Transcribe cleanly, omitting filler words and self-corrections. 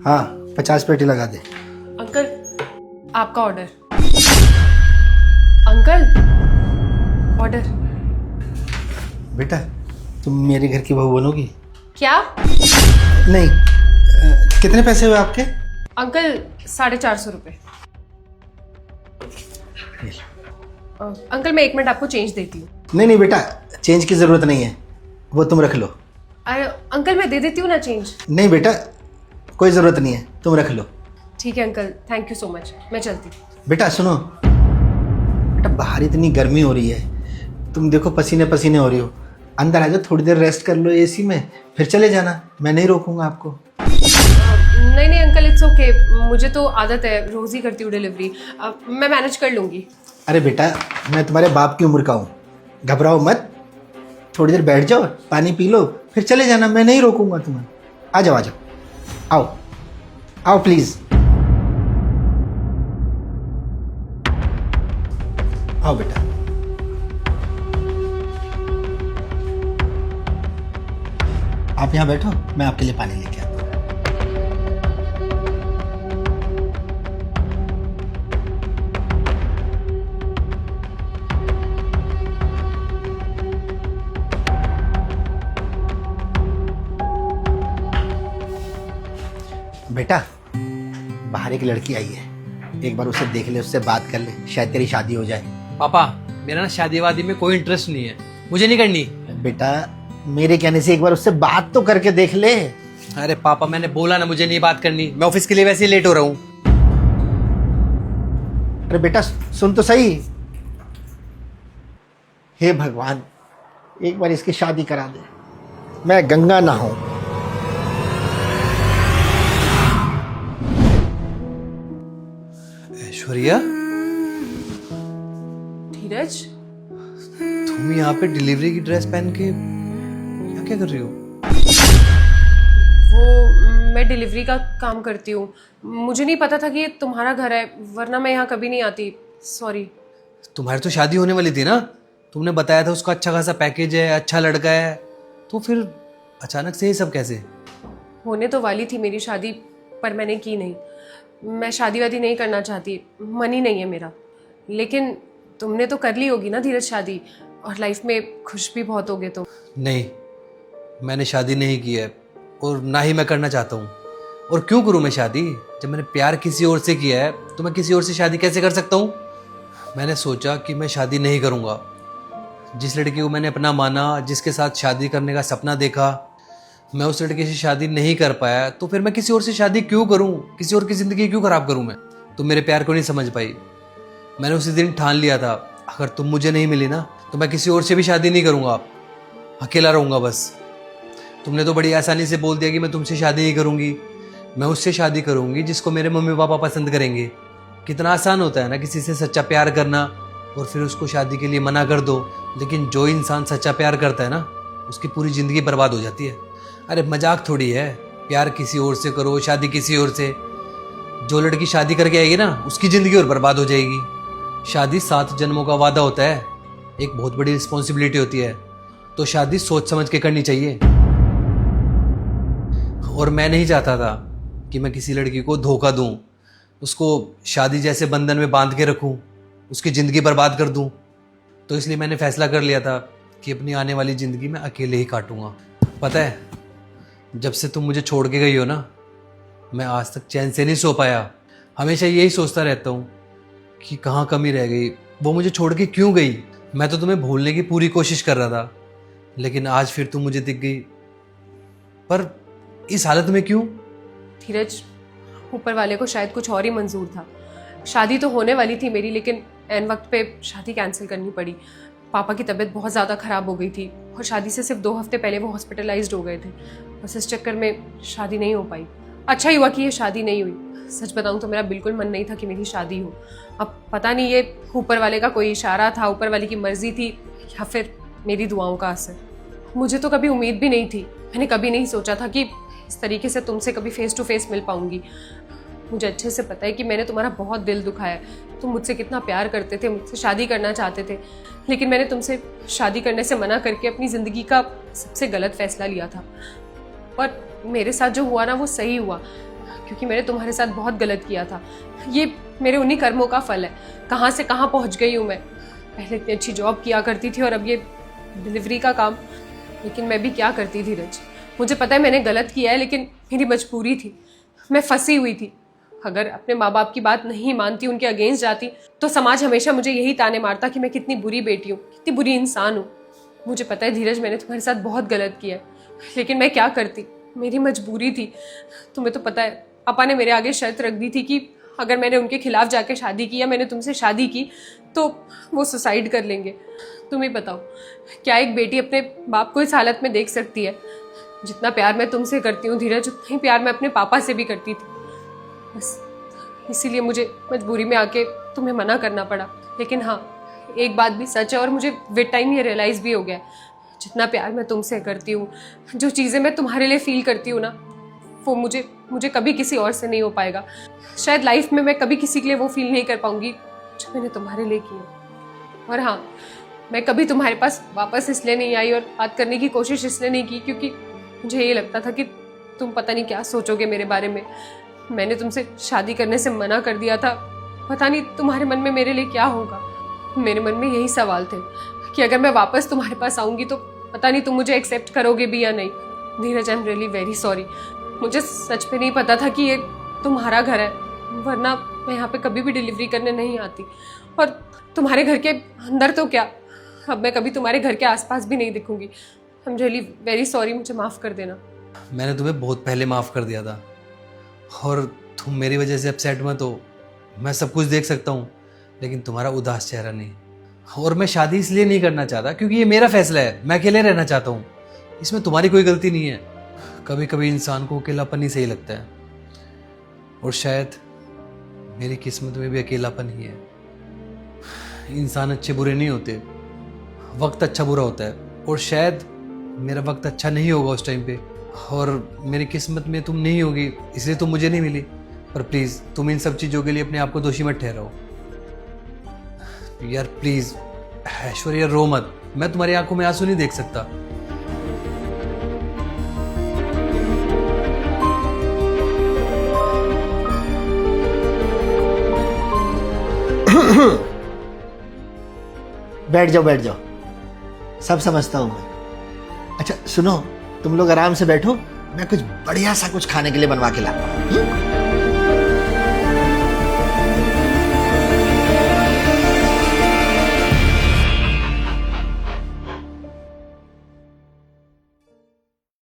हाँ 50 पेटी लगा दे। अंकल, आपका ऑर्डर। Uncle, order. बेटा तुम मेरे घर की बहू बनोगी? क्या? नहीं। कितने पैसे हुए आपके? अंकल 450 रुपये। अंकल मैं 1 मिनट आपको चेंज देती हूँ। नहीं नहीं बेटा, चेंज की ज़रूरत नहीं है, वो तुम रख लो। अरे अंकल मैं दे देती हूँ ना चेंज। नहीं बेटा, कोई ज़रूरत नहीं है, तुम रख लो। ठीक है uncle, thank you so much, मैं चलती हूँ। बेटा सुनो, बेटा बाहर इतनी गर्मी हो रही है, तुम देखो पसीने पसीने हो रही हो, अंदर आ जाओ, थोड़ी देर रेस्ट कर लो एसी में, फिर चले जाना, मैं नहीं रोकूंगा आपको। नहीं नहीं अंकल, इट्स ओके, मुझे तो आदत है, रोज़ ही करती हूँ डिलीवरी, मैं मैनेज कर लूँगी। अरे बेटा मैं तुम्हारे बाप की उम्र का हूँ, घबराओ मत, थोड़ी देर बैठ जाओ, पानी पी लो, फिर चले जाना, मैं नहीं रोकूंगा तुम्हें। आ जाओ आ जाओ, आओ आओ प्लीज़, आओ बेटा। आप यहाँ बैठो, मैं आपके लिए पानी लेके आता हूँ। बेटा बाहर एक लड़की आई है, एक बार उसे देख ले, उससे बात कर ले, शायद तेरी शादी हो जाए। पापा मेरा ना शादी वादी में कोई इंटरेस्ट नहीं है, मुझे नहीं करनी। बेटा मेरे कहने से एक बार उससे बात तो करके देख ले। अरे पापा मैंने बोला ना मुझे नहीं बात करनी, मैं ऑफिस के लिए वैसे ही लेट हो रहा हूँ। अरे बेटा सुन तो सही, हे भगवान एक बार इसकी शादी करा दे, मैं गंगा नहाऊं। ऐश्वर्या, धीरज, तुम यहाँ पे डिलीवरी की ड्रेस पहन के क्या क्या कर रही हो? वो मैं डिलीवरी का काम करती हूँ, मुझे नहीं पता था कि ये तुम्हारा घर है, वरना मैं यहाँ कभी नहीं आती, सॉरी। तुम्हारी तो शादी होने वाली थी ना, तुमने बताया था उसका अच्छा खासा पैकेज है, अच्छा लड़का है, तो फिर अचानक से ये सब कैसे? होने तो वाली थी मेरी शादी, पर मैंने की नहीं। मैं शादी वादी नहीं करना चाहती, मन ही नहीं है मेरा। लेकिन तुमने तो कर ली होगी ना धीरज शादी, और लाइफ में खुश भी बहुत होगे तो। नहीं, मैंने शादी नहीं की है और ना ही मैं करना चाहता हूँ। और क्यों करूँ मैं शादी? जब मैंने प्यार किसी और से किया है तो मैं किसी और से शादी कैसे कर सकता हूँ? मैंने सोचा कि मैं शादी नहीं करूँगा। जिस लड़की को मैंने अपना माना, जिसके साथ शादी करने का सपना देखा, मैं उस लड़के से शादी नहीं कर पाया, तो फिर मैं किसी और से शादी क्यों करूँ? किसी और की ज़िंदगी क्यों ख़राब करूँ मैं? तुम मेरे प्यार को नहीं समझ पाई। मैंने उसी दिन ठान लिया था, अगर तुम मुझे नहीं मिली ना तो मैं किसी और से भी शादी नहीं करूँगा, अकेला रहूँगा बस। तुमने तो बड़ी आसानी से बोल दिया कि मैं तुमसे शादी नहीं करूँगी, मैं उससे शादी करूँगी जिसको मेरे मम्मी पापा पसंद करेंगे। कितना आसान होता है ना किसी से सच्चा प्यार करना और फिर उसको शादी के लिए मना कर दो। लेकिन जो इंसान सच्चा प्यार करता है ना, उसकी पूरी ज़िंदगी बर्बाद हो जाती है। अरे मजाक थोड़ी है, प्यार किसी और से करो, शादी किसी और से। जो लड़की शादी करके आएगी ना, उसकी ज़िंदगी और बर्बाद हो जाएगी। शादी 7 जन्मों का वादा होता है, एक बहुत बड़ी रिस्पॉन्सिबिलिटी होती है, तो शादी सोच समझ के करनी चाहिए। और मैं नहीं चाहता था कि मैं किसी लड़की को धोखा दूं, उसको शादी जैसे बंधन में बांध के रखूं, उसकी ज़िंदगी बर्बाद कर दूं। तो इसलिए मैंने फैसला कर लिया था कि अपनी आने वाली ज़िंदगी मैं अकेले ही काटूंगा। पता है, जब से तुम मुझे छोड़ के गई हो ना, मैं आज तक चैन से नहीं सो पाया। हमेशा यही सोचता रहता हूँ कि कहाँ कमी रह गई, वो मुझे छोड़ के क्यों गई। मैं तो तुम्हें भूलने की पूरी कोशिश कर रहा था, लेकिन आज फिर तुम मुझे दिख गई। पर इस हालत में क्यों? धीरज, ऊपर वाले को शायद कुछ और ही मंजूर था। शादी तो होने वाली थी मेरी, लेकिन एन वक्त पे शादी कैंसिल करनी पड़ी। पापा की तबीयत बहुत ज़्यादा ख़राब हो गई थी और शादी से सिर्फ 2 हफ्ते पहले वो हॉस्पिटलाइज्ड हो गए थे। बस इस चक्कर में शादी नहीं हो पाई। अच्छा ही हुआ कि ये शादी नहीं हुई। सच बताऊं तो मेरा बिल्कुल मन नहीं था कि मेरी शादी हो। अब पता नहीं ये ऊपर वाले का कोई इशारा था, ऊपर वाले की मर्जी थी, या फिर मेरी दुआओं का असर। मुझे तो कभी उम्मीद भी नहीं थी, मैंने कभी नहीं सोचा था कि इस तरीके से तुमसे कभी फेस टू फेस मिल पाऊंगी। मुझे अच्छे से पता है कि मैंने तुम्हारा बहुत दिल दुखाया है। तुम मुझसे कितना प्यार करते थे, मुझसे शादी करना चाहते थे, लेकिन मैंने तुमसे शादी करने से मना करके अपनी ज़िंदगी का सबसे गलत फैसला लिया था। पर मेरे साथ जो हुआ ना, वो सही हुआ, क्योंकि मैंने तुम्हारे साथ बहुत गलत किया था। ये मेरे उन्हीं कर्मों का फल है। कहाँ से कहाँ पहुँच गई हूँ मैं। पहले इतनी अच्छी जॉब किया करती थी और अब ये डिलीवरी का काम। लेकिन मैं भी क्या करती धीरज, मुझे पता है मैंने गलत किया है, लेकिन मेरी मजबूरी थी। मैं फंसी हुई थी। अगर अपने माँ बाप की बात नहीं मानती, उनके अगेंस्ट जाती, तो समाज हमेशा मुझे यही ताने मारता कि मैं कितनी बुरी बेटी हूँ, कितनी बुरी इंसान हूँ। मुझे पता है धीरज, मैंने तुम्हारे साथ बहुत गलत किया है, लेकिन मैं क्या करती, मेरी मजबूरी थी। तुम्हें तो पता है पापा ने मेरे आगे शर्त रख दी थी कि अगर मैंने उनके खिलाफ जाके शादी की या मैंने तुमसे शादी की तो वो सुसाइड कर लेंगे। तुम ही बताओ, क्या एक बेटी अपने बाप को इस हालत में देख सकती है? जितना प्यार मैं तुमसे करती हूँ धीरज, उतना ही प्यार मैं अपने पापा से भी करती थी। बस इसीलिए मुझे मजबूरी में आके तुम्हें मना करना पड़ा। लेकिन हाँ, एक बात भी सच है और मुझे विद टाइम ये रियलाइज़ भी हो गया, जितना प्यार मैं तुमसे करती हूँ, जो चीज़ें मैं तुम्हारे लिए फील करती हूँ ना, वो मुझे कभी किसी और से नहीं हो पाएगा। शायद लाइफ में मैं कभी किसी के लिए वो फील नहीं कर पाऊंगी जो मैंने तुम्हारे लिए किया। और हाँ, मैं कभी तुम्हारे पास वापस इसलिए नहीं आई और बात करने की कोशिश इसलिए नहीं की क्योंकि मुझे ये लगता था कि तुम पता नहीं क्या सोचोगे मेरे बारे में। मैंने तुमसे शादी करने से मना कर दिया था, पता नहीं तुम्हारे मन में मेरे लिए क्या होगा। मेरे मन में यही सवाल थे कि अगर मैं वापस तुम्हारे पास आऊँगी तो पता नहीं तुम मुझे एक्सेप्ट करोगे भी या नहीं। Dheeraj, I am really very sorry. मुझे सच में नहीं पता था कि ये तुम्हारा घर है, वरना मैं यहाँ पे कभी भी डिलीवरी करने नहीं आती। और तुम्हारे घर के अंदर तो क्या, अब मैं कभी तुम्हारे घर के आसपास भी नहीं दिखूंगी। I am really very sorry, मुझे माफ़ कर देना। मैंने तुम्हें बहुत पहले माफ़ कर दिया था और तुम मेरी वजह से अपसेट मत हो। मैं सब कुछ देख सकता हूँ, लेकिन तुम्हारा उदास चेहरा नहीं। और मैं शादी इसलिए नहीं करना चाहता क्योंकि ये मेरा फैसला है, मैं अकेले रहना चाहता हूँ। इसमें तुम्हारी कोई गलती नहीं है। कभी कभी इंसान को अकेलापन ही सही लगता है, और शायद मेरी किस्मत में भी अकेलापन ही है। इंसान अच्छे बुरे नहीं होते, वक्त अच्छा बुरा होता है, और शायद मेरा वक्त अच्छा नहीं होगा उस टाइम पे, और मेरी किस्मत में तुम नहीं होगी, इसलिए तुम मुझे नहीं मिली। पर प्लीज़ तुम इन सब चीज़ों के लिए अपने आप को दोषी मत ठहराओ यार। प्लीज़ ऐश्वर्या, रो मत। मैं तुम्हारी आंखों में आंसू नहीं देख सकता। बैठ जाओ बैठ जाओ, सब समझता हूँ मैं। अच्छा सुनो, तुम लोग आराम से बैठो, मैं कुछ बढ़िया सा कुछ खाने के लिए बनवा के लाता हूँ।